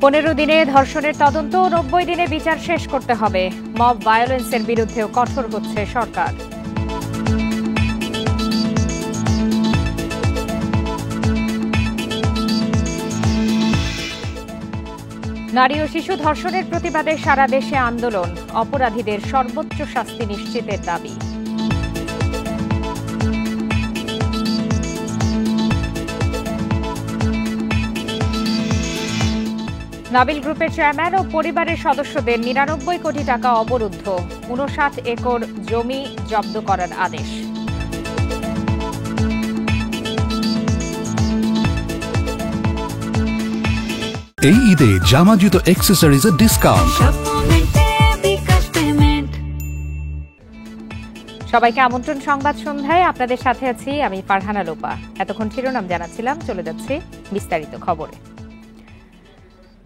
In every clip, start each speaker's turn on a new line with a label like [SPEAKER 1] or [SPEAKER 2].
[SPEAKER 1] 15 দিনে ধর্ষণের তদন্ত, 90 দিনে বিচার শেষ করতে হবে। মব ভায়োলেন্সের বিরুদ্ধেও কঠোর হচ্ছে সরকার। নারী ও শিশু ধর্ষণের প্রতিবাদে সারা দেশে আন্দোলন, অপরাধীদের সর্বোচ্চ শাস্তি নিশ্চিতের দাবি। নাবিল গ্রুপের চেয়ারম্যান ও পরিবারের সদস্যদের 99 কোটি টাকা অবরুদ্ধ, 59 একর জমি জব্দ করার আদেশ।
[SPEAKER 2] এই ঈদে জামা জুতো অ্যাক্সেসরিজের ডিসকাউন্ট।
[SPEAKER 1] সবাইকে আমন্ত্রণ সংবাদ সন্ধ্যায়, আপনাদের সাথে আছি আমি ফারহানা লোপা। এতক্ষণ শিরোনাম জানাচ্ছিলাম, চলে যাচ্ছি বিস্তারিত খবরে।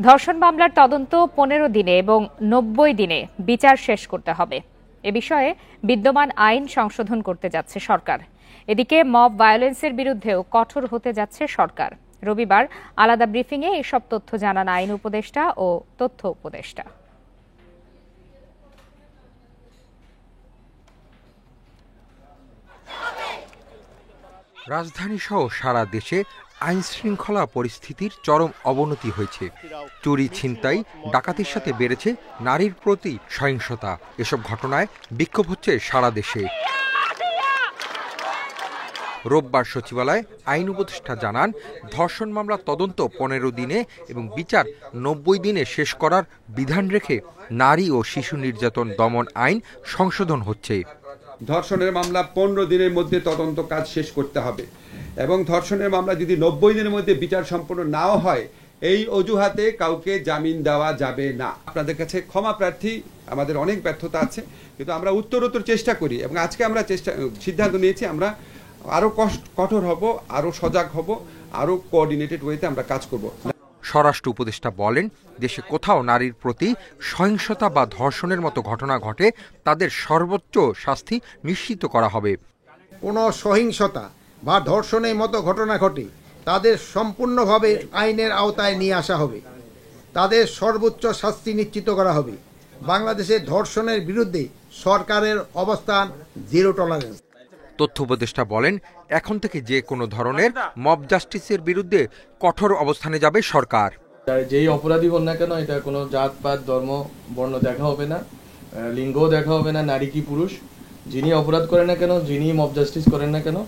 [SPEAKER 1] ধর্ষণ মামলার তদন্ত 15 দিনে এবং 90 দিনে বিচার শেষ করতে হবে। এ বিষয়ে বিদ্যমান আইন সংশোধন করতে যাচ্ছে সরকার। এদিকে মব ভায়োলেন্সের বিরুদ্ধেও কঠোর হতে যাচ্ছে সরকার। রবিবার আলাদা ব্রিফিংয়ে এসব তথ্য জানান আইন উপদেষ্টা ও তথ্য উপদেষ্টা।
[SPEAKER 3] রাজধানী সহ সারা দেশে আইন শৃঙ্খলা পরিস্থিতির চরম অবনতি হয়েছে। চুরি, ছিনতাই, ডাকাতির সাথে বেড়েছে নারীর প্রতি সহিংসতা। এসব ঘটনায় বিক্ষোভ হচ্ছে সারা দেশে। রোববার সচিবালয়ে আইন উপদেষ্টা জানান, ধর্ষণ মামলা তদন্ত 15 দিনে এবং বিচার 90 দিনে শেষ করার বিধান রেখে নারী ও শিশু নির্যাতন দমন আইন সংশোধন হচ্ছে।
[SPEAKER 4] ধর্ষণের মামলা 15 দিনের মধ্যে তদন্ত কাজ শেষ করতে হবে এবং ধর্ষণের মামলা যদি 90 দিনের মধ্যে বিচার সম্পন্ন নাও হয়, এই অজুহাতে কাউকে জামিন দেওয়া যাবে না। আপনাদের কাছে ক্ষমা প্রার্থী, আমাদের অনেক ব্যর্থতা আছে, কিন্তু আমরা উত্তরোত্তর চেষ্টা করি এবং আজকে আমরা সিদ্ধান্ত নিয়েছি আমরা আরো কঠোর হব, আরো সজাগ হব, আরো কোঅর্ডিনেটেড ওয়েতে আমরা কাজ করব।
[SPEAKER 3] স্বরাষ্ট্র উপদেষ্টা বলেন, দেশে কোথাও নারীর প্রতি সহিংসতা বা ধর্ষণের মতো ঘটনা ঘটে তাদের সর্বোচ্চ শাস্তি নিশ্চিত করা হবে।
[SPEAKER 5] কোনো সহিংসতা বা ধর্ষণের মতো ঘটনা ঘটে তাদের সম্পূর্ণভাবে আইনের আওতায় নিয়ে আসা হবে, তাদের সর্বোচ্চ শাস্তি নিশ্চিত করা হবে। বাংলাদেশের ধর্ষণের বিরুদ্ধে সরকারের অবস্থান জিরো টলারেন্স।
[SPEAKER 3] তথ্য উপদেষ্টা বলেন, এখন থেকে যে কোনো ধরনের মব জাস্টিসের বিরুদ্ধে কঠোর অবস্থানে যাবে সরকার।
[SPEAKER 6] যেই অপরাধী হন না কেন, এটা কোনো জাতপাত, ধর্ম, বর্ণ দেখা হবে না, লিঙ্গ দেখা হবে না, নারী কি পুরুষ, যিনি অপরাধ করেন না কেন, যিনি মব জাস্টিস করেন না কেন,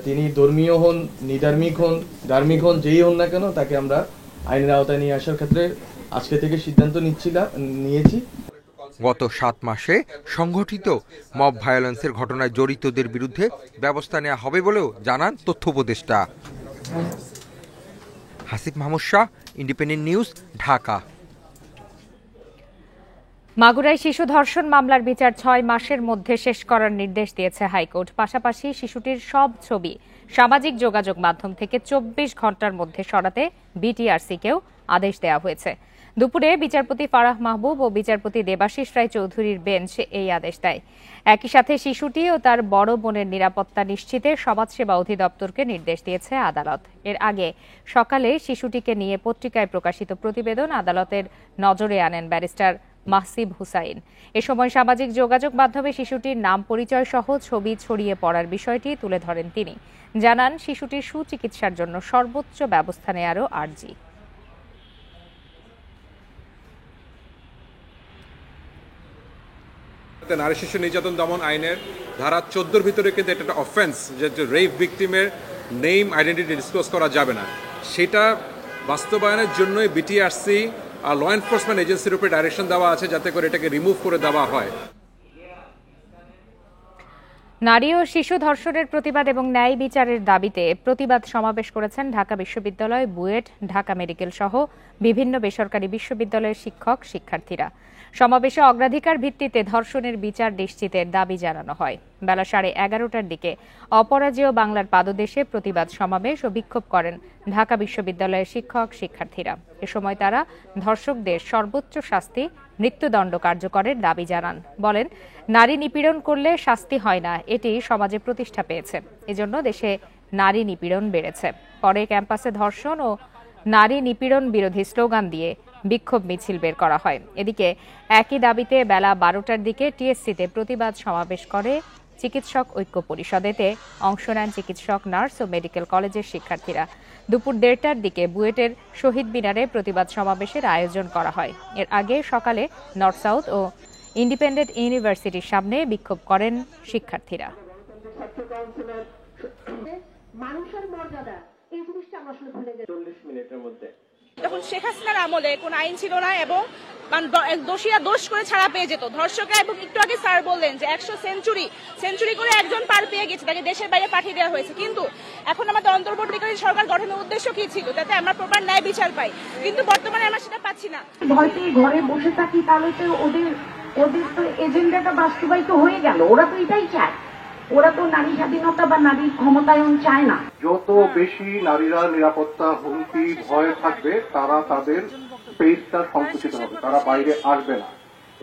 [SPEAKER 6] তিনি ধর্মীয় হন, নিধার্মিক হন, ধার্মিক হন, যেই হন না কেন, তাকে আমরা আইনের আওতায় নিয়ে আসার ক্ষেত্রে আজকে থেকে সিদ্ধান্ত নিয়েছি।
[SPEAKER 3] গত 7 মাসে সংঘটিত মব ভায়োলেন্সের ঘটনায় জড়িতদের বিরুদ্ধে ব্যবস্থা নেওয়া হবে বলেও জানান তথ্য উপদেষ্টা। Hasif Mahmud Shah, independent news, Dhaka.
[SPEAKER 1] মাগুরায় শিশু ধর্ষণ মামলার বিচার 6 মাসের মধ্যে শেষ করার নির্দেশ দিয়েছে হাইকোর্ট। পাশাপাশি শিশুটির সব ছবি সামাজিক যোগাযোগ মাধ্যম থেকে 24 ঘন্টার মধ্যে সরাতে বিটিআরসিকেও আদেশ দেওয়া হয়েছে। দুপুরে বিচারপতি ফারাহ মাহবুব ও বিচারপতি দেবাশিস রায় চৌধুরীর বেঞ্চ এই আদেশ দেয়। একই সাথে শিশুটি ও তার বড় বোনের নিরাপত্তা নিশ্চিতে সমাজসেবা অধিদপ্তরকে নির্দেশ দিয়েছে আদালত। এর আগে সকালে শিশুটিকে নিয়ে পত্রিকায় প্রকাশিত প্রতিবেদন আদালতের নজরে আনেন ব্যারিস্টার মাহসিব হুসাইন। এ সময় সামাজিক যোগাযোগ মাধ্যমে শিশুটির নাম, পরিচয় সহ ছবি ছড়িয়ে পড়ার বিষয়টি তুলে ধরেন তিনি। জানান, শিশুটির সুচিকিৎসার জন্য সর্বোচ্চ ব্যবস্থা নেয়ারও আর্জি।
[SPEAKER 7] নারী শিশু নির্যাতন দমন আইনের ধারা 14 ভিতরে কিন্তু একটা অফেন্স, যে রেপ ভিকটিমের নেম, আইডেন্টিটি ডিসক্লোজ করা যাবে না, সেটা বাস্তবায়নের জন্যই বিটিআরসি আর ল এনফোর্সমেন্ট এজেন্সির উপরে ডাইরেকশন দেওয়া আছে যাতে করে এটাকে রিমুভ করে দেওয়া হয়।
[SPEAKER 1] নারী ও শিশু ধর্ষণের প্রতিবাদ এবং ন্যায় বিচারের দাবিতে প্রতিবাদ সমাবেশ করেছেন ঢাকা বিশ্ববিদ্যালয়, বুয়েট, ঢাকা মেডিকেল সহ বিভিন্ন বেসরকারি বিশ্ববিদ্যালয়ের শিক্ষক শিক্ষার্থীরা। সমাবেশে অগ্রাধিকার ভিত্তিতে ধর্ষণের বিচার নিশ্চিতের দাবি জানানো হয়। বেলা 11:30টার দিকে অপরাজেয় বাংলার পাদদেশে প্রতিবাদ সমাবেশ ও বিক্ষোভ করেন ঢাকা বিশ্ববিদ্যালয়ের শিক্ষক শিক্ষার্থীরা। এ সময় তারা ধর্ষকদের সর্বোচ্চ শাস্তি, মৃত্যুদণ্ড কার্যকরের দাবি জানান। বলেন, নারী নিপীড়ন করলে শাস্তি হয় না, এটি সমাজে প্রতিষ্ঠা পেয়েছে। এজন্য দেশে নারী নিপীড়ন বেড়েছে। পরে ক্যাম্পাসে ধর্ষণ ও নারী নিপীড়ন বিরোধী স্লোগান দিয়ে বিক্ষোভ মিছিল বের করা হয়। এদিকে একই দাবিতে বেলা 12টার দিকে টিএসসিতে প্রতিবাদ সমাবেশ করে চিকিৎসক ঐক্য পরিষদ। এতে অংশ নেন চিকিৎসক, নার্স ও মেডিকেল কলেজের শিক্ষার্থীরা। দুপুর 1:30টার দিকে বুয়েটের শহীদ মিনারে প্রতিবাদ সমাবেশের আয়োজন করা হয়। এর আগে সকালে নর্থ সাউথ ও ইন্ডিপেন্ডেন্ট ইউনিভার্সিটির সামনে বিক্ষোভ করেন শিক্ষার্থীরা।
[SPEAKER 8] মানুষের মর্যাদা এই জিনিসটা আমরা আসলে ভুলে গেছি।
[SPEAKER 9] 40 মিনিটের মধ্যে
[SPEAKER 10] তখন শেখ হাসিনার আমলে কোন আইন ছিল না এবং দোষীরা দোষ করে ছাড়া পেয়ে যেত। ধর্ষকরা, এবং একটু আগে স্যার বললেন যে 100 সেঞ্চুরি করে একজন পার পেয়ে গেছে, তাকে দেশের বাইরে পাঠিয়ে দেওয়া হয়েছে। কিন্তু এখন আমাদের অন্তর্বর্তীকালী সরকার গঠনের উদ্দেশ্য কি ছিল? যাতে আমরা প্রপার ন্যায় বিচার পাই, কিন্তু বর্তমানে আমরা সেটা পাচ্ছি না।
[SPEAKER 8] ভয় পেয়ে ঘরে বসে থাকি, তাহলে তো ওদের তো এজেন্ডাটা বাস্তবায়িত হয়ে গেল। ওরা তো এটাই চায়, ওরা তো নারী স্বাধীনতা বা নারীর ক্ষমতায়ন চায় না।
[SPEAKER 9] যত বেশি নারীরা নিরাপত্তা হুমকি ভয় থাকবে, তারা তাদের স্পেসটা সংকুচিত হবে, তারা বাইরে আসবে না।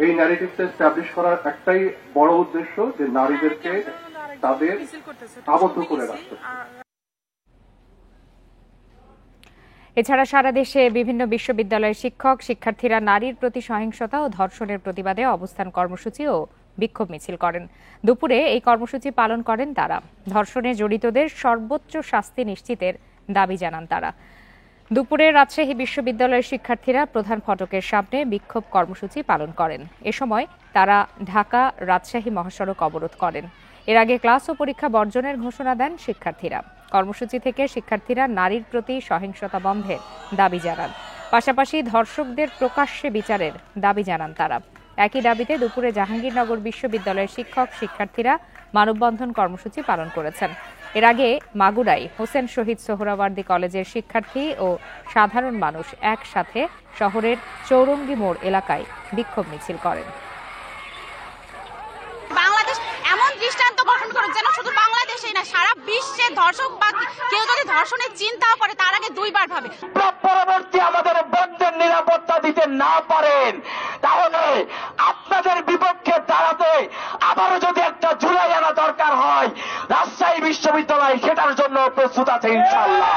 [SPEAKER 9] এই ন্যারেটিভটা এস্টাবলিশ করার একটাই বড় উদ্দেশ্য, যে নারীদেরকে তাদের আবদ্ধ করে রাখতে।
[SPEAKER 1] এছাড়া সারা দেশে বিভিন্ন বিশ্ববিদ্যালয়ের শিক্ষক শিক্ষার্থীরা নারীর প্রতি সহিংসতা ও ধর্ষণের প্রতিবাদে অবস্থান কর্মসূচি ও বিক্ষোভ মিছিল করেন। দুপুরে এই কর্মসূচি পালন করেন তারা। ধর্ষণে জড়িতদের সর্বোচ্চ শাস্তি নিশ্চিতের দাবি জানান তারা। দুপুরে রাজশাহী বিশ্ববিদ্যালয়ের শিক্ষার্থীরা প্রধান ফটকের সামনে বিক্ষোভ কর্মসূচি পালন করেন। এ সময় তারা ঢাকা রাজশাহী মহাসড়ক অবরোধ করেন। এর আগে ক্লাস ও পরীক্ষা বর্জনের ঘোষণা দেন শিক্ষার্থীরা। কর্মসূচি থেকে শিক্ষার্থীরা নারীর প্রতি সহিংসতা বন্ধের দাবি জানান। পাশাপাশি ধর্ষকদের প্রকাশ্যে বিচারের দাবি জানান তারা। একই দাবিতে দুপুরে জাহাঙ্গীরনগর বিশ্ববিদ্যালয়ের শিক্ষক শিক্ষার্থীরা মানববন্ধন কর্মসূচি পালন করেছেন। এর আগে মাগুরায় হোসেন শহীদ সোহরাওয়ার্দী কলেজের শিক্ষার্থী ও সাধারণ মানুষ একসাথে শহরের চৌরঙ্গী মোড় এলাকায় বিক্ষোভ মিছিল করেন।
[SPEAKER 10] বাংলাদেশ এমন দৃষ্টান্ত গঠন করুক যেন শুধু বাংলাদেশেই না, সারা বিশ্বে ধর্ষক বা কেউ যদি ধর্ষণের চিন্তাও করে তার আগে দুইবার ভাবে।
[SPEAKER 11] পরবর্তী আমাদের বোনদের নিরাপত্তা দিতে না পারেন, তাহলে আপনাদের বিপক্ষে দাঁড়াতে আবারও যদি একটা জুলাই আনা দরকার হয়, রাজশাহী বিশ্ববিদ্যালয় সেটার জন্য প্রস্তুত আছে ইনশাআল্লাহ।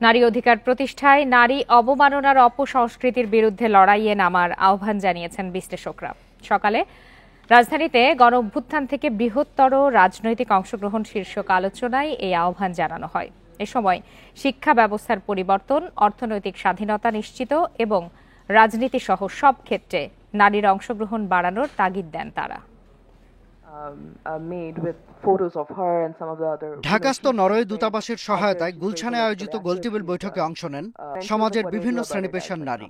[SPEAKER 1] নারী অধিকার প্রতিষ্ঠায় নারী অবমাননার অপসংস্কৃতির বিরুদ্ধে লড়াইয়ে নামার আহ্বান জানিয়েছেন বিশ্লেষকরা। সকালে রাজধানীতে গণ অভ্যুত্থান থেকে বৃহত্তর রাজনৈতিক অংশগ্রহণ শীর্ষক আলোচনায় এই আহ্বান জানানো হয়। এ সময় শিক্ষা ব্যবস্থার পরিবর্তন, অর্থনৈতিক স্বাধীনতা নিশ্চিত এবং রাজনীতি সহ সব ক্ষেত্রে নারীর অংশগ্রহণ বাড়ানোর তাগিদ দেন তারা।
[SPEAKER 12] ঢাকাস্থ নরওয়ে দূতাবাসের সহায়তায় গুলশানে আয়োজিত গোলটেবিল বৈঠকে অংশ নেন সমাজের বিভিন্ন শ্রেণী পেশার নারী।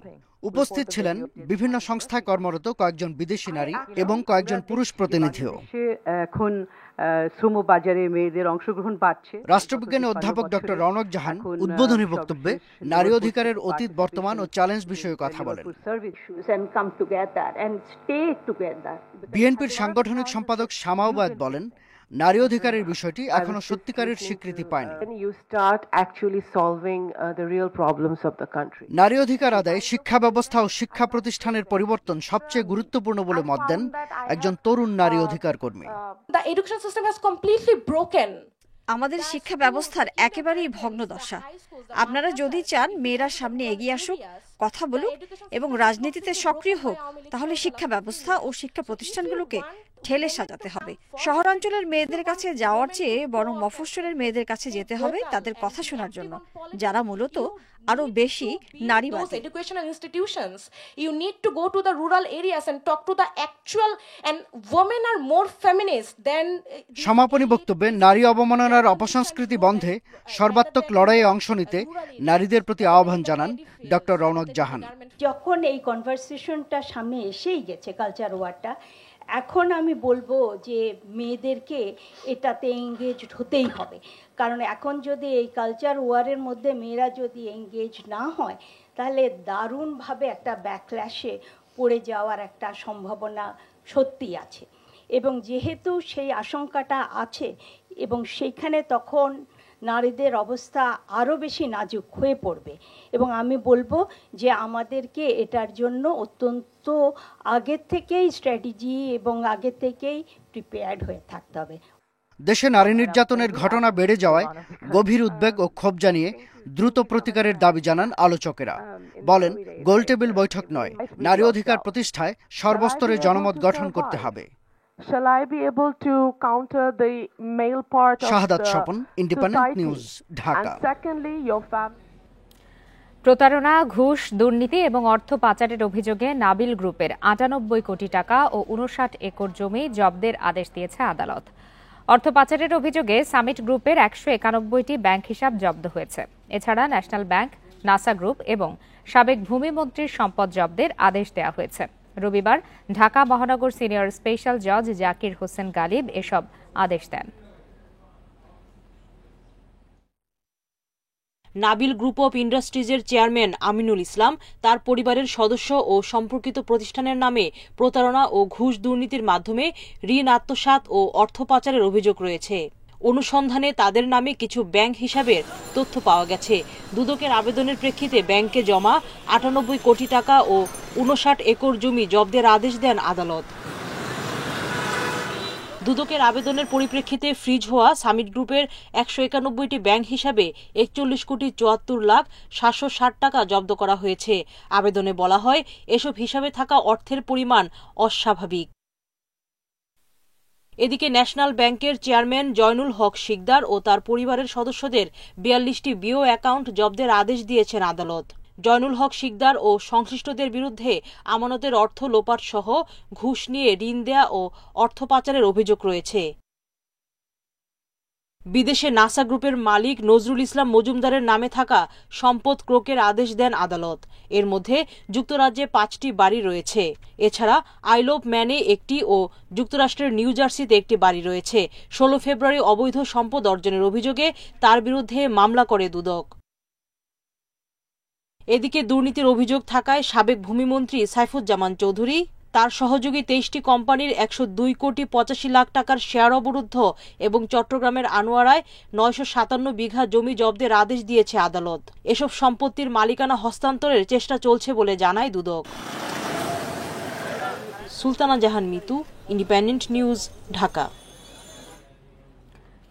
[SPEAKER 12] উপস্থিত ছিলেন বিভিন্ন সংস্থায় কর্মরত কয়েকজন বিদেশি নারী এবং কয়েকজন পুরুষ প্রতিনিধিও।
[SPEAKER 13] এখন শ্রম বাজারে মেয়েদের অংশগ্রহণ বাড়ছে।
[SPEAKER 12] রাষ্ট্রবিজ্ঞানী অধ্যাপক ডক্টর রওনক জাহান উদ্বোধনী বক্তব্যে নারী অধিকারের অতীত, বর্তমান ও চ্যালেঞ্জ বিষয়ে কথা বলেন। বিএনপির সাংগঠনিক সম্পাদক শামাও বায়েত বলেন, নারী অধিকারের বিষয়টি এখনো সত্যিকারের স্বীকৃতি পায়নি। নারী অধিকার আদায়ে শিক্ষা ব্যবস্থা ও শিক্ষা প্রতিষ্ঠানের পরিবর্তন সবচেয়ে গুরুত্বপূর্ণ বলে মত দেন একজন তরুণ নারী অধিকার কর্মী।
[SPEAKER 14] আমাদের শিক্ষা ব্যবস্থার একেবারেই ভগ্নদশা। আপনারা যদি চান মেয়েরা সামনে এগিয়ে আসুক, কথা বলুক এবং রাজনীতিতে সক্রিয় হোক, তাহলে শিক্ষা ব্যবস্থা ও শিক্ষা প্রতিষ্ঠানগুলোকে ঠেলে সাজাতে হবে। শহরাঞ্চলের মেয়েদের কাছে যাওয়ার চেয়ে বরং মফস্বলের মেয়েদের কাছে যেতে হবে তাদের কথা শোনার জন্য, যারা মূলত আরো বেশি নারীবাদী।
[SPEAKER 10] You need to go to the rural areas and talk to the actual, and women are more feminist than.
[SPEAKER 12] সমাপনী বক্তব্যে নারী অবমাননার অপসংস্কৃতি বন্ধে সর্বাত্মক লড়াইয়ে অংশ নিতে নারীদের প্রতি আহ্বান জানান ডক্টর রওনক জাহান।
[SPEAKER 8] যখন এই কনভারসেশনটা সামনে এসেই গেছে, কালচার ওয়ারটা, এখন আমি বলবো যে মেয়েদেরকে এটাতে এঙ্গেজড হতেই হবে। কারণ এখন যদি এই কালচার ওয়ারের মধ্যে মেয়েরা যদি এঙ্গেজ না হয়, তাহলে দারুণভাবে একটা ব্যাকল্যাশে পড়ে যাওয়ার একটা সম্ভাবনা সত্যি আছে। এবং যেহেতু সেই আশঙ্কাটা আছে, এবং সেইখানে তখন নারীদের অবস্থা আরও বেশি নাজুক হয়ে পড়বে। এবং আমি বলবো যে আমাদেরকে এটার জন্য অত্যন্ত আগের থেকেই স্ট্র্যাটেজি এবং আগের থেকেই প্রিপেয়ার্ড হয়ে থাকতে হবে।
[SPEAKER 12] দেশে নারী নির্যাতনের ঘটনা বেড়ে যাওয়ায় গভীর উদ্বেগ ও ক্ষোভ জানিয়ে দ্রুত প্রতিকারের দাবি জানান আলোচকেরা। বলেন, গোলটেবিল বৈঠক নয়, নারী অধিকার প্রতিষ্ঠায় সর্বস্তরে জনমত গঠন করতে হবে। শাহাদাত স্বপন, ইন্ডিপেন্ডেন্ট নিউজ, ঢাকা।
[SPEAKER 1] প্রতারণা, ঘুষ, দুর্নীতি এবং অর্থ পাচারের অভিযোগে নাবিল গ্রুপের ৯৮ কোটি টাকা ও ৫৯ একর জমি জব্দের আদেশ দিয়েছে আদালত। অর্থ পাচারের অভিযোগে সামিট গ্রুপের ১৯১টি ব্যাংক হিসাব জব্দ হয়েছে। এছাড়া ন্যাশনাল ব্যাংক, নাসা গ্রুপ এবং সাবেক ভূমিমন্ত্রীর সম্পদ জব্দের আদেশ দেওয়া হয়েছে। রবিবার ঢাকা মহানগর সিনিয়র স্পেশাল জজ জাকির হোসেন গালিব এসব আদেশ দেন।
[SPEAKER 15] নাবিল গ্রুপ অফ ইন্ডাস্ট্রিজের চেয়ারম্যান আমিনুল ইসলাম তার পরিবারের সদস্য ও সম্পর্কিত প্রতিষ্ঠানের নামে প্রতারণা ও ঘুষ দুর্নীতির মাধ্যমে ঋণ আত্মসাৎ ও অর্থ পাচারের অভিযোগ রয়েছে। অনুসন্ধানে তাদের নামে কিছু ব্যাংক হিসাবের তথ্য পাওয়া গেছে। দুদকের আবেদনের প্রেক্ষিতে ব্যাংকে জমা ৯৮ কোটি টাকা ও ৫৯ একর জমি জব্দের আদেশ দেন আদালত। দুদকের আবেদনের পরিপ্রেক্ষিতে ফ্রিজ হওয়া সামিট গ্রুপের ১৯১টি ব্যাংক হিসাবে ৪১,৭৪,৭৬০ টাকা জব্দ করা হয়েছে। আবেদনে বলা হয়, এসব হিসাবে থাকা অর্থের পরিমাণ অস্বাভাবিক। এদিকে ন্যাশনাল ব্যাংকের চেয়ারম্যান জয়নুল হক শিকদার ও তার পরিবারের সদস্যদের ৪২টি বিও অ্যাকাউন্ট জব্দের আদেশ দিয়েছেন আদালত। জয়নুল হক শিকদার ও সংশ্লিষ্টদের বিরুদ্ধে আমানতের অর্থ লোপাট সহ ঘুষ নিয়ে ঋণ দেয়া ও অর্থ পাচারের অভিযোগ রয়েছে। বিদেশে নাসা গ্রুপের মালিক নজরুল ইসলাম মজুমদারের নামে থাকা সম্পদ ক্রোকের আদেশ দেন আদালত। এর মধ্যে যুক্তরাজ্যে ৫টি বাড়ি রয়েছে। এছাড়া আইল অব ম্যানে একটি ও যুক্তরাষ্ট্রের নিউ জার্সিতে একটি বাড়ি রয়েছে। ১৬ ফেব্রুয়ারি অবৈধ সম্পদ অর্জনের অভিযোগে তার বিরুদ্ধে মামলা করে দুদক। এদিকে দুর্নীতির অভিযোগ থাকায় সাবেক ভূমিমন্ত্রী সাইফুজ্জামান চৌধুরী, তার সহযোগী ২৩টি কোম্পানির ১০২,৮৫,০০,০০০ টাকার শেয়ার অবরুদ্ধ এবং চট্টগ্রামের আনোয়ারায় ৯৫৭ বিঘা জমি জব্দের আদেশ দিয়েছে আদালত। এসব সম্পত্তির মালিকানা হস্তান্তরের চেষ্টা চলছে বলে জানায় দুদক। সুলতানা জাহান মিতু, ইন্ডিপেন্ডেন্ট নিউজ, ঢাকা।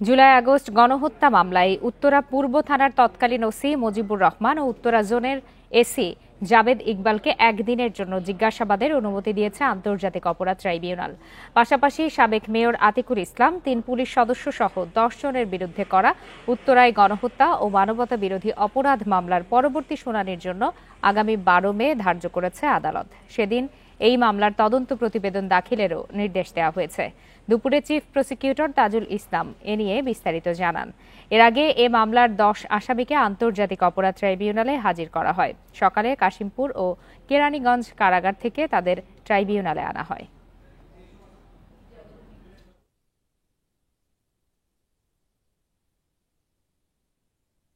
[SPEAKER 1] জুলাই-আগস্ট গণহত্যা মামলায় উত্তরা পূর্ব থানার তৎকালীন ওসি মুজিবুর রহমান ও উত্তরা জোনের এসি জাবেদ ইকবালকে একদিনের জন্য জিজ্ঞাসাবাদের অনুমতি দিয়েছে আন্তর্জাতিক অপরাধ ট্রাইব্যুনাল। পাশাপাশি সাবেক মেয়র আতিকুল ইসলাম, ৩ পুলিশ সদস্য সহ ১০ জনের বিরুদ্ধে করা উত্তরায় গণহত্যা ও মানবতা বিরোধী অপরাধ মামলার পরবর্তী শুনানির জন্য আগামী ১২ মে ধার্য করেছে আদালত। সেদিন এই মামলার তদন্ত প্রতিবেদন দাখিলেরও নির্দেশ দেওয়া হয়েছে। দুপুরে চিফ প্রসিকিউটর তাজুল ইসলাম এ নিয়ে বিস্তারিত জানান। এর আগে এ মামলার ১০ আসামিকে আন্তর্জাতিক অপরাধ ট্রাইব্যুনালে হাজির করা হয়। সকালে কাশিমপুর ও কেরানীগঞ্জ কারাগার থেকে তাদের ট্রাইব্যুনালে আনা হয়।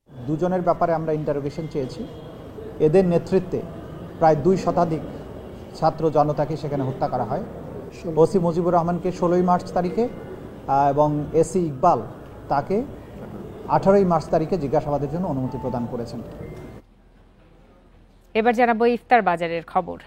[SPEAKER 16] দুজনের ব্যাপারে আমরা ইন্টারোগেশন চেয়েছি। এদের নেতৃত্বে প্রায় ২ শতাধিক ছাত্র জনতাকে সেখানে হত্যা করা হয়। ওসি মুজিবুর রহমানকে ১৬ই মার্চ তারিখে এবং এসি ইকবাল তাকে ১৮ই মার্চ তারিখে জিজ্ঞাসাবাদের জন্য অনুমতি প্রদান করেছেন।
[SPEAKER 1] এবার জানাবো ইফতার বাজারের খবর।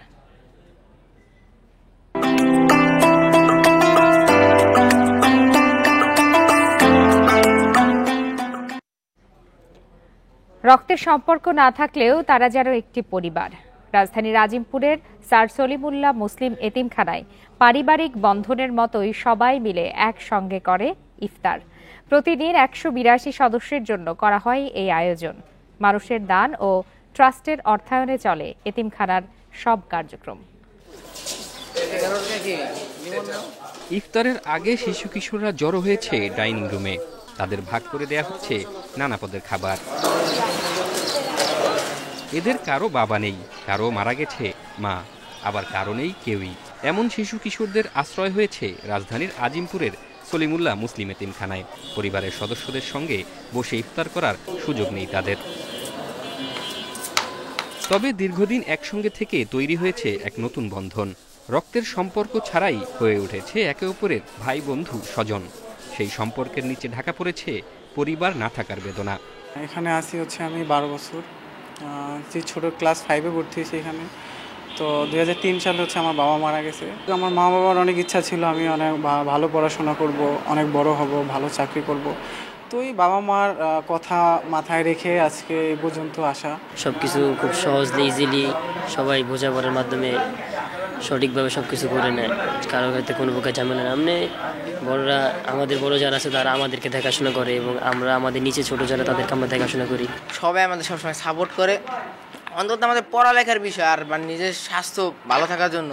[SPEAKER 1] রক্তের সম্পর্ক না থাকলেও তারা যেন একটি পরিবার। রাজধানীর আজিমপুরের স্যার সলিমুল্লাহ মুসলিম এতিমখানায় পারিবারিক বন্ধনের মতোই সবাই মিলে একসঙ্গে করে ইফতার। প্রতিদিন ১৮২ সদস্যের জন্য করা হয় এই আয়োজন। মানুষের দান ও ট্রাস্টের অর্থায়নে চলে এতিমখানার সব কার্যক্রম।
[SPEAKER 17] ইফতারের আগে শিশু কিশোররা জড়ো হয়েছে ডাইনিং রুমে। তাদের ভাগ করে দেয়া হচ্ছে নানা পদের খাবার। এদের কারো বাবা নেই, কারো মারা গেছে মা, আবার কারো নেই কেউই। এমন শিশু কিশোরদের আশ্রয় হয়েছে রাজধানীর আজিমপুরের সলিমুল্লাহ মুসলিম এতিমখানায়। পরিবারের সদস্যদের সঙ্গে বসে ইফতার করার সুযোগ নেই তাদের। তবে দীর্ঘদিন একসঙ্গে থেকে তৈরি হয়েছে এক নতুন বন্ধন। রক্তের সম্পর্ক ছাড়াই হয়ে উঠেছে একে অপরের ভাই, বন্ধু, স্বজন। সেই সম্পর্কের নিচে ঢাকা পড়েছে পরিবার না থাকার বেদনা।
[SPEAKER 18] এখানে আসি হচ্ছে আমি ১২ বছর, যে ছোট ক্লাস 5-এ ভর্তি হয়েছি এখানে। তো 2003 সালে হচ্ছে আমার বাবা মারা গেছে। তো আমার মা বাবার অনেক ইচ্ছা ছিল আমি অনেক ভালো পড়াশোনা করব, অনেক বড় হব, ভালো চাকরি করব। তো এই বাবা মার কথা মাথায় রেখে আজকে এই পর্যন্ত আসা।
[SPEAKER 19] সব কিছু খুব সহজলি ইজিলি সবাই বোঝাপড়ার মাধ্যমে সঠিকভাবে সব কিছু করে নেয়, কারোর ক্ষেত্রে কোনো প্রকার ঝামেলা না। এমনি বড়রা আমাদের বড় যারা আছে তারা আমাদেরকে দেখাশোনা করে এবং আমরা আমাদের নিচে ছোট যারা তাদেরকে আমরা দেখাশোনা করি।
[SPEAKER 20] সবাই আমাদের সবসময় সাপোর্ট করে, অন্তত আমাদের পড়ালেখার বিষয় আর মানে নিজের স্বাস্থ্য ভালো থাকার জন্য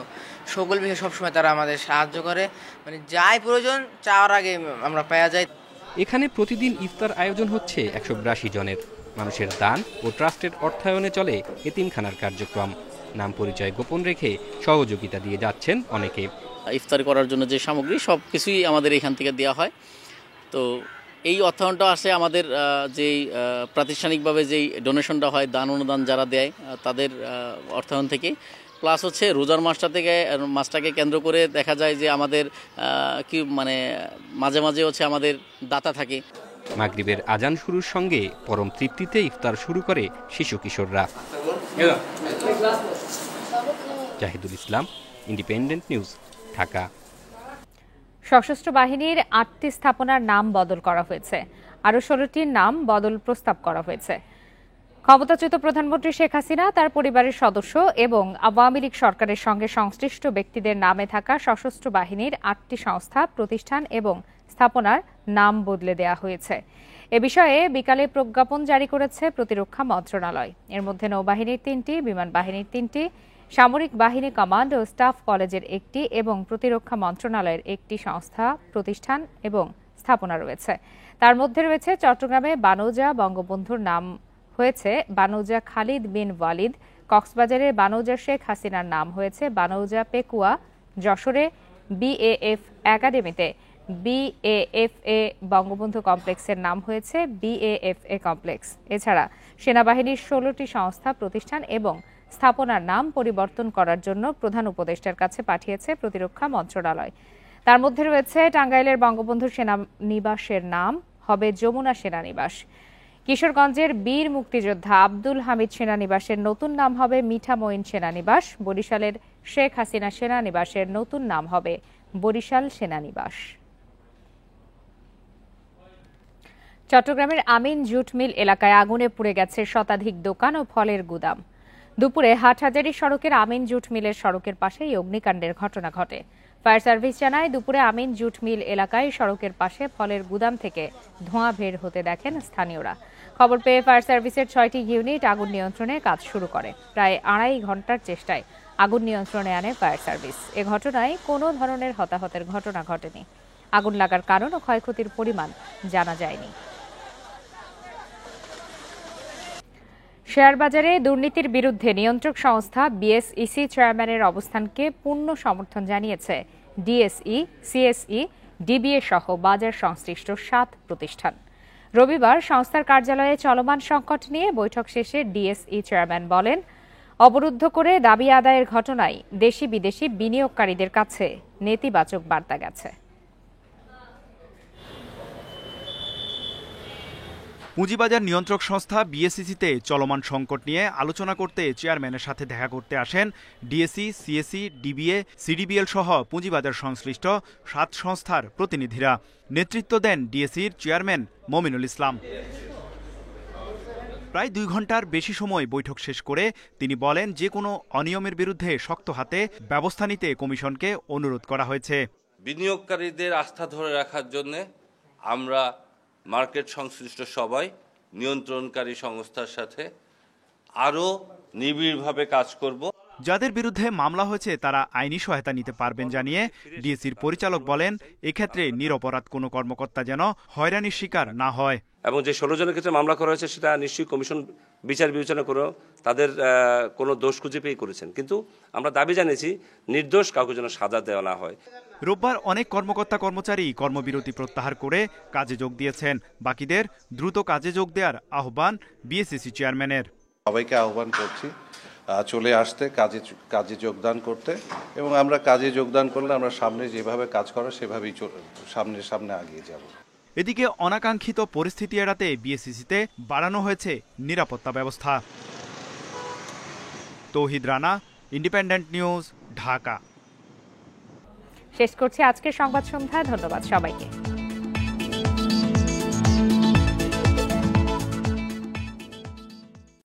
[SPEAKER 20] সকল বিষয়ে সবসময় তারা আমাদের সাহায্য করে। মানে যাই প্রয়োজন চাওয়ার আগে আমরা পাওয়া যাই।
[SPEAKER 17] এখানে প্রতিদিন ইফতার আয়োজন হচ্ছে 182 জনের। মানুষের দান ও ট্রাস্টের অর্থায়নে চলে এতিমখানার কার্যক্রম। নাম পরিচয় গোপন রেখে সহযোগিতা দিয়ে যাচ্ছেন অনেকে।
[SPEAKER 21] ইফতার করার জন্য যে সামগ্রী সব কিছুই আমাদের এখান থেকে দেওয়া হয়। তো এই অর্থায়নটা আসে আমাদের যেই প্রাতিষ্ঠানিকভাবে যেই ডোনেশনটা হয়, দান অনুদান যারা দেয় তাদের অর্থায়ন থেকে। প্লাস হচ্ছে রোজার মাসটাকে কেন্দ্র করে দেখা যায় যে আমাদের কি মানে মাঝে মাঝে হচ্ছে আমাদের দাতা থাকে।
[SPEAKER 17] মাগরিবের আজান শুরুর সঙ্গে পরম তৃপ্তিতে ইফতার শুরু করে শিশু কিশোররা। জাহিদুল ইসলাম, ইন্ডিপেন্ডেন্ট নিউজ, ঢাকা।
[SPEAKER 1] সশস্ত্র বাহিনীর ৮টি স্থাপনার নাম বদল করা হয়েছে, আরও ১৬টির নাম বদল প্রস্তাব করা হয়েছে। ক্ষমতাচ্যুত প্রধানমন্ত্রী শেখ হাসিনা, তার পরিবারের সদস্য এবং আওয়ামী লীগ সরকারের সঙ্গে সংশ্লিষ্ট ব্যক্তিদের নামে থাকা সশস্ত্র বাহিনীর 8টি সংস্থা, প্রতিষ্ঠান এবং স্থাপনার নাম বদলে দেওয়া হয়েছে। এ বিষয়ে বিকালে প্রজ্ঞাপন জারি করেছে প্রতিরক্ষা মন্ত্রণালয়। এর মধ্যে নৌবাহিনীর 3টি, বিমান বাহিনীর 3টি, সামরিক বাহিনী কমান্ড ও স্টাফ কলেজের 1টি এবং প্রতিরক্ষা মন্ত্রণালয়ের 1টি সংস্থা, প্রতিষ্ঠান এবং স্থাপনা রয়েছে। তার মধ্যে রয়েছে চট্টগ্রামে বানৌজা বঙ্গবন্ধুর নাম হয়েছে বানৌজা খালিদ বিন ওয়ালিদ, কক্সবাজারের বানৌজা শেখ হাসিনার নাম হয়েছে বানৌজা পেকুয়া, যশোরে বিএএফ একাডেমিতে বিএএফএ বঙ্গবন্ধু কমপ্লেক্সের নাম হয়েছে বিএএফএ কমপ্লেক্স। এছাড়া সেনাবাহিনীর 16টি সংস্থা, প্রতিষ্ঠান এবং স্থাপনার নাম পরিবর্তন করার জন্য প্রধান উপদেষ্টার কাছে পাঠিয়েছে প্রতিরক্ষা মন্ত্রণালয়। তার মধ্যে রয়েছে টাঙ্গাইলের বঙ্গবন্ধু সেনানিবাসের নাম হবে যমুনা সেনানিবাস, কিশোরগঞ্জের বীর মুক্তিযোদ্ধা আব্দুল হামিদ সেনানিবাসের নতুন নাম হবে মিঠামইন সেনানিবাস, বরিশালের শেখ হাসিনা সেনানিবাসের নতুন নাম হবে বরিশাল সেনানিবাস। চট্টগ্রামের আমিন জুট মিল এলাকায় আগুনে পুড়ে গেছে শতাধিক দোকান ও ফলের গুদাম। দুপুরে হাটহাজারী সড়কের আমিন জুট মিলের সড়কের পাশে এই অগ্নিকাণ্ডের ঘটনা ঘটে। ফায়ার সার্ভিস জানায় দুপুরে আমিন জুট মিল এলাকায় সড়কের পাশে ফলের গুদাম থেকে ধোঁয়া বের হতে দেখেন স্থানীয়রা। খবর পেয়ে ফায়ার সার্ভিসের 6টি ইউনিট আগুন নিয়ন্ত্রণে কাজ শুরু করে। প্রায় 2.5 ঘন্টার চেষ্টায় আগুন নিয়ন্ত্রণে আনে ফায়ার সার্ভিস। এ ঘটনায় কোনো ধরনের হতাহতের ঘটনা ঘটেনি। আগুন লাগার কারণ ও ক্ষয়ক্ষতির পরিমাণ জানা যায়নি। শেয়ার বাজারে দুর্নীতির বিরুদ্ধে নিয়ন্ত্রক সংস্থা বিএসইসি চেয়ারম্যানের অবস্থানকে পূর্ণ সমর্থন জানিয়েছে ডিএসই, সিএসই, ডিবিএ সহ বাজার সংশ্লিষ্ট 7 প্রতিষ্ঠান। রবিবার সংস্থার কার্যালয়ে চলমান সংকট নিয়ে বৈঠক শেষে ডিএসই চেয়ারম্যান বলেন, অবরুদ্ধ করে দাবি আদায়ের ঘটনায় দেশি বিদেশি বিনিয়োগকারীদের কাছে নেতিবাচক বার্তা গেছে।
[SPEAKER 22] পুঁজিবাজার নিয়ন্ত্রক সংস্থা বিএসইসিতে চলমান সংকট নিয়ে আলোচনা করতে চেয়ারম্যানের সাথে দেখা করতে আসেন ডিএসই, সিএসই, ডিবিএ, সিডিবিএল সহ পুঁজিবাজার সংশ্লিষ্ট 7 সংস্থার প্রতিনিধিরা। নেতৃত্ব দেন ডিএসইর চেয়ারম্যান মমিনুল ইসলাম। প্রায় 2 ঘন্টার বেশি সময় বৈঠক শেষ করে তিনি বলেন, যে কোনো অনিয়মের বিরুদ্ধে শক্ত হাতে ব্যবস্থা নিতে কমিশনকে অনুরোধ করা হয়েছে।
[SPEAKER 23] বিনিয়োগকারীদের আস্থা ধরে রাখার জন্য আমরা মার্কেট সংশ্লিষ্ট সবাই নিয়ন্ত্রণকারী সংস্থার সাথে আরও নিবিড়ভাবে কাজ করব।
[SPEAKER 22] যাদের বিরুদ্ধে মামলা হয়েছে তারা আইনি সহায়তা নিতে পারবেন জানিয়ে ডিএসইর পরিচালক বলেন, এক্ষেত্রে নিরপরাধ কোনো কর্মকর্তা যেন হয়রানির শিকার না হয়।
[SPEAKER 24] এবং যে 16 জনের ক্ষেত্রে মামলা করা হয়েছে সেটা নিশ্চয়ই কমিশন বিচার বিবেচনা করে তাদের কোনো দোষ খুঁজে পেয়ে করেছেন, কিন্তু আমরা দাবি জানিয়েছি নির্দোষ কাউকে যেন সাজা দেওয়া না হয়।
[SPEAKER 22] রোববার অনেক কর্মকর্তা কর্মচারী কর্মবিরতি প্রত্যাহার করে কাজে যোগ দিয়েছেন। বাকিদের দ্রুত কাজে যোগ দেওয়ার আহ্বান বিএসইসি চেয়ারম্যানের।
[SPEAKER 25] সবাইকে আহ্বান করছি চলে আসতে, কাজে যোগদান করতে, এবং আমরা কাজে যোগদান করলে আমরা সামনে যেভাবে কাজ করা সেভাবেই সামনে আগিয়ে যাব।
[SPEAKER 22] এদিকে অনাকাঙ্ক্ষিত পরিস্থিতি এড়াতে বিএসইসিতে বাড়ানো হয়েছে নিরাপত্তা ব্যবস্থা। তৌহিদ রানা, ইন্ডিপেন্ডেন্ট নিউজ, ঢাকা।
[SPEAKER 1] শেষ করছি আজকের সংবাদ সন্ধ্যা। ধন্যবাদ সবাইকে।